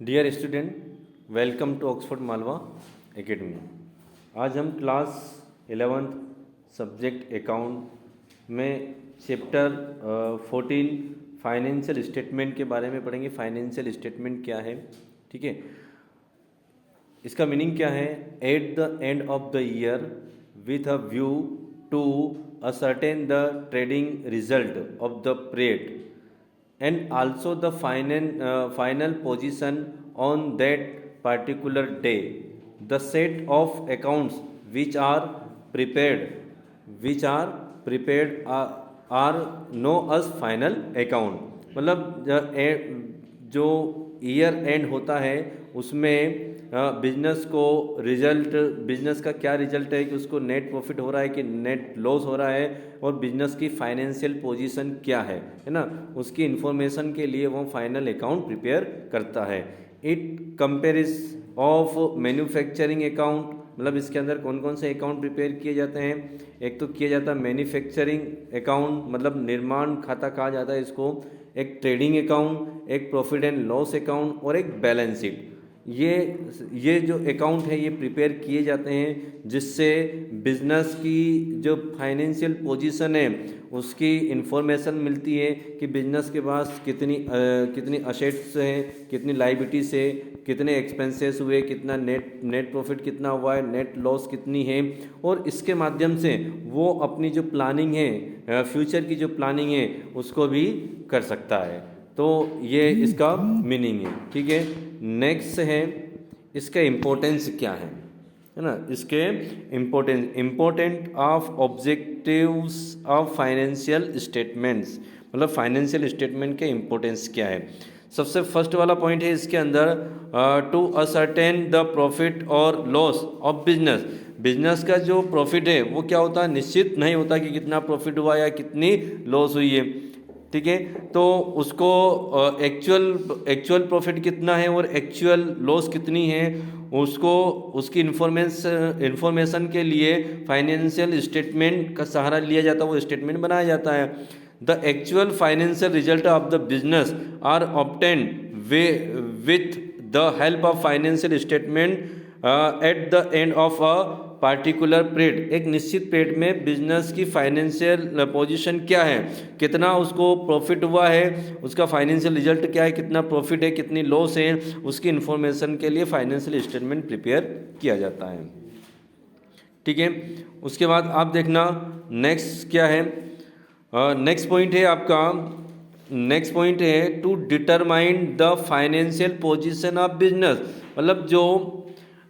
Dear student, welcome to Oxford Malwa Academy. आज हम class 11th subject account में chapter 14 financial statement के बारे में पढ़ेंगे। फाइनेंशियल स्टेटमेंट क्या है, ठीक है, इसका मीनिंग क्या है। At the end of the year with a view to ascertain the trading result of the period and also the final position on that particular day. The set of accounts which are prepared are known as final account। मतलब जो year and होता है उसमें business को result, business का क्या result है कि उसको नेट प्रॉफिट हो रहा है कि नेट लॉस हो रहा है, और बिजनेस की फाइनेंशियल पोजीशन क्या है ना, उसकी इंफॉर्मेशन के लिए वो फाइनल अकाउंट प्रिपेयर करता है। इट कंपेरिज ऑफ मैन्युफैक्चरिंग अकाउंट, मतलब इसके अंदर कौन कौन से अकाउंट प्रिपेयर किए जाते हैं। एक तो किया जाता है मैन्युफैक्चरिंग अकाउंट, मतलब निर्माण खाता कहा जाता है इसको, एक ट्रेडिंग अकाउंट, एक प्रॉफिट एंड लॉस अकाउंट और एक बैलेंस शीट। ये जो अकाउंट है ये प्रिपेयर किए जाते हैं जिससे बिजनेस की जो फाइनेंशियल पोजीशन है उसकी इंफॉर्मेशन मिलती है कि बिजनेस के पास कितनी असेट्स हैं, कितनी लाइबिलिटीज है, कितने एक्सपेंसेस हुए, कितना नेट प्रॉफिट कितना हुआ है, नेट लॉस कितनी है, और इसके माध्यम से वो अपनी जो प्लानिंग है, फ्यूचर की जो प्लानिंग है उसको भी कर सकता है। तो ये इसका मीनिंग है, ठीक है। नेक्स्ट है इसका इम्पोर्टेंस क्या है ना, इसके important of objectives of financial statements, मतलब फाइनेंशियल स्टेटमेंट के इम्पोर्टेंस क्या है। सबसे फर्स्ट वाला पॉइंट है इसके अंदर टू असर्टेन द प्रॉफिट और लॉस ऑफ बिजनेस। बिजनेस का जो प्रॉफिट है वो क्या होता है, निश्चित नहीं होता कि कितना प्रॉफिट हुआ या कितनी लॉस हुई है, ठीक है। तो उसको एक्चुअल प्रॉफिट कितना है और एक्चुअल लॉस कितनी है उसको, उसकी इंफॉर्मेशन के लिए फाइनेंशियल स्टेटमेंट का सहारा लिया जाता है, वो स्टेटमेंट बनाया जाता है। The actual financial result of the business are obtained with the help of financial statement at the end of a particular period. एक निश्चित पीरियड में बिजनेस की फाइनेंशियल पोजीशन क्या है, कितना उसको प्रॉफिट हुआ है, उसका फाइनेंशियल रिजल्ट क्या है, कितना प्रॉफिट है, कितनी लॉस है, उसकी इंफॉर्मेशन के लिए फाइनेंशियल स्टेटमेंट प्रिपेयर किया जाता है, ठीक है। उसके बाद आप देखना नेक्स्ट क्या है। नेक्स्ट पॉइंट है आपका, नेक्स्ट पॉइंट है to determine the financial position of business. मतलब जो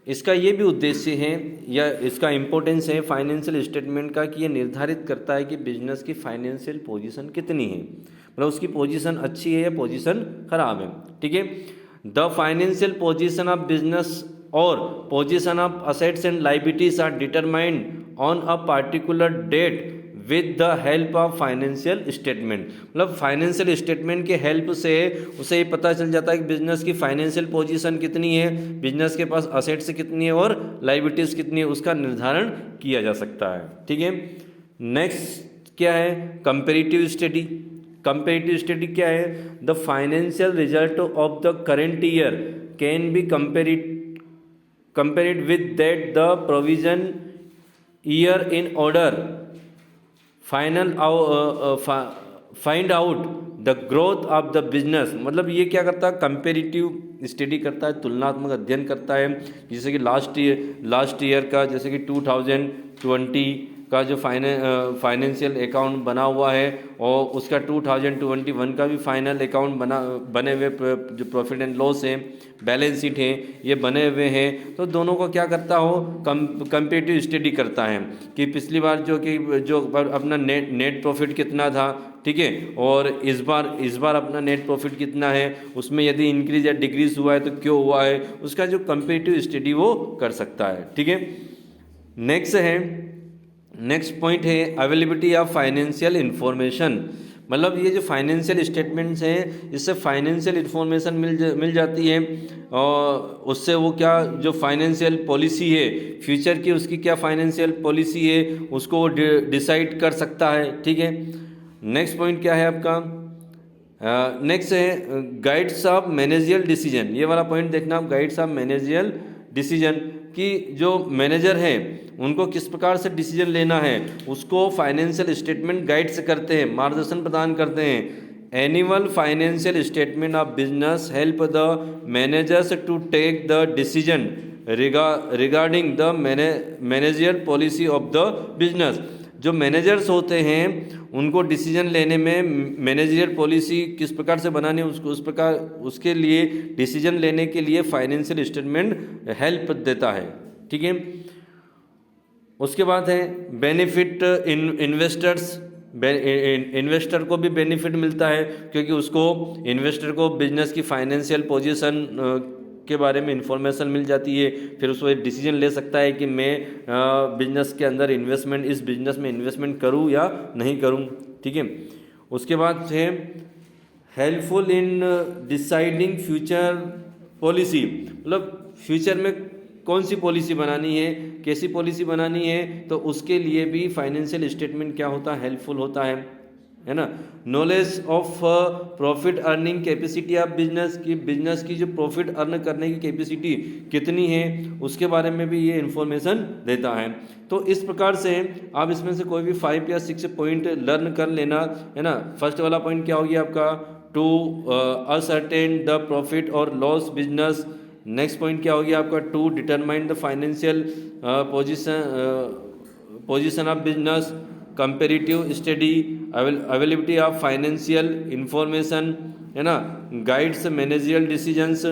इसका ये भी उद्देश्य है या इसका इम्पोर्टेंस है फाइनेंशियल स्टेटमेंट का कि ये निर्धारित करता है कि बिजनेस की फाइनेंशियल पोजीशन कितनी है, मतलब उसकी पोजीशन अच्छी है या पोजीशन खराब है, ठीक है। The financial position of business और position of assets and liabilities are determined on a particular date with the help of financial statement. मतलब फाइनेंशियल स्टेटमेंट के हेल्प से उसे ये पता चल जाता है कि बिजनेस की फाइनेंशियल पोजीशन कितनी है, बिजनेस के पास असेट्स कितनी है और लाइबिलिटीज कितनी है, उसका निर्धारण किया जा सकता है, ठीक है। नेक्स्ट क्या है, कंपेरेटिव स्टडी। कंपेरेटिव स्टडी क्या है, the financial result of the current year can be compared with that the provision year in order find out the growth of the business. मतलब ये क्या करता है, कंपेरेटिव स्टडी करता है, तुलनात्मक अध्ययन करता है। जैसे कि लास्ट ईयर का, जैसे कि 2020 का जो फाइनेंशियल अकाउंट बना हुआ है और उसका 2021 का भी फाइनल अकाउंट बने हुए, जो प्रॉफिट एंड लॉस है, बैलेंस शीट है, ये बने हुए हैं। तो दोनों को क्या करता हो, कंपेरेटिव स्टडी करता है कि पिछली बार जो अपना नेट प्रॉफिट कितना था, ठीक है, और इस बार अपना नेट प्रॉफिट कितना है, उसमें यदि इंक्रीज या डिक्रीज हुआ है तो क्यों हुआ है, उसका जो कंपेरेटिव स्टडी वो कर सकता है, ठीक है। नेक्स्ट पॉइंट है अवेलेबिलिटी ऑफ फाइनेंशियल इंफॉर्मेशन। मतलब ये जो फाइनेंशियल स्टेटमेंट्स हैं इससे फाइनेंशियल इंफॉर्मेशन मिल जाती है, और उससे वो क्या, जो फाइनेंशियल पॉलिसी है फ्यूचर की, उसकी क्या फाइनेंशियल पॉलिसी है उसको वो डिसाइड कर सकता है, ठीक है। नेक्स्ट पॉइंट क्या है आपका, नेक्स्ट है गाइड्स ऑफ मैनेजियल डिसीजन। ये वाला पॉइंट देखना आप, गाइड्स ऑफ मैनेजियल डिसीजन कि जो मैनेजर है उनको किस प्रकार से डिसीजन लेना है उसको फाइनेंशियल स्टेटमेंट गाइड्स करते हैं, मार्गदर्शन प्रदान करते हैं। Annual financial statement of business help the managers to take the decision regarding the managerial policy of the business. जो मैनेजर्स होते हैं उनको डिसीजन लेने में मैनेजरियल पॉलिसी किस प्रकार से बनानी है उसको उस प्रकार उसके लिए डिसीजन लेने के लिए फाइनेंशियल स्टेटमेंट हेल्प देता है। ठीक है, उसके बाद है बेनिफिट इन्वेस्टर्स। इन्वेस्टर को भी बेनिफिट मिलता है क्योंकि उसको इन्वेस्टर को बिजनेस की फाइनेंशियल पोजीशन के बारे में इंफॉर्मेशन मिल जाती है, फिर उसको एक डिसीजन ले सकता है कि मैं बिजनेस के अंदर इन्वेस्टमेंट इस बिजनेस में इन्वेस्टमेंट करूं या नहीं करूं। ठीक है, उसके बाद है helpful in deciding future policy, मतलब फ्यूचर में कौन सी पॉलिसी बनानी है, कैसी पॉलिसी बनानी है, तो उसके लिए भी फाइनेंशियल स्टेटमेंट क्या होता है, हेल्पफुल होता है ना। Knowledge of profit earning capacity of business की बिजनेस की जो प्रॉफिट अर्न करने की कैपेसिटी कितनी है उसके बारे में भी ये इन्फॉर्मेशन देता है। तो इस प्रकार से आप इसमें से कोई भी 5 या 6 पॉइंट लर्न कर लेना है ना। फर्स्ट वाला पॉइंट क्या हो गया आपका, टू असर्टेन द प्रॉफिट और लॉस बिजनेस। नेक्स्ट पॉइंट क्या हो गया आपका, to determine the financial position of business, comparative study, availability of financial information है ना, guides managerial decisions,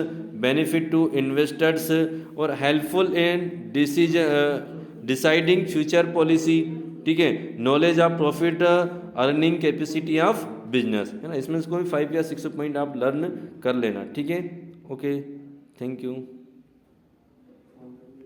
benefit to investors और helpful in deciding future policy. ठीक है, knowledge of profit earning capacity of business है ना। इसमें से कोई 5 या 6 पॉइंट आप लर्न कर लेना। ठीक है, ओके, थैंक यू।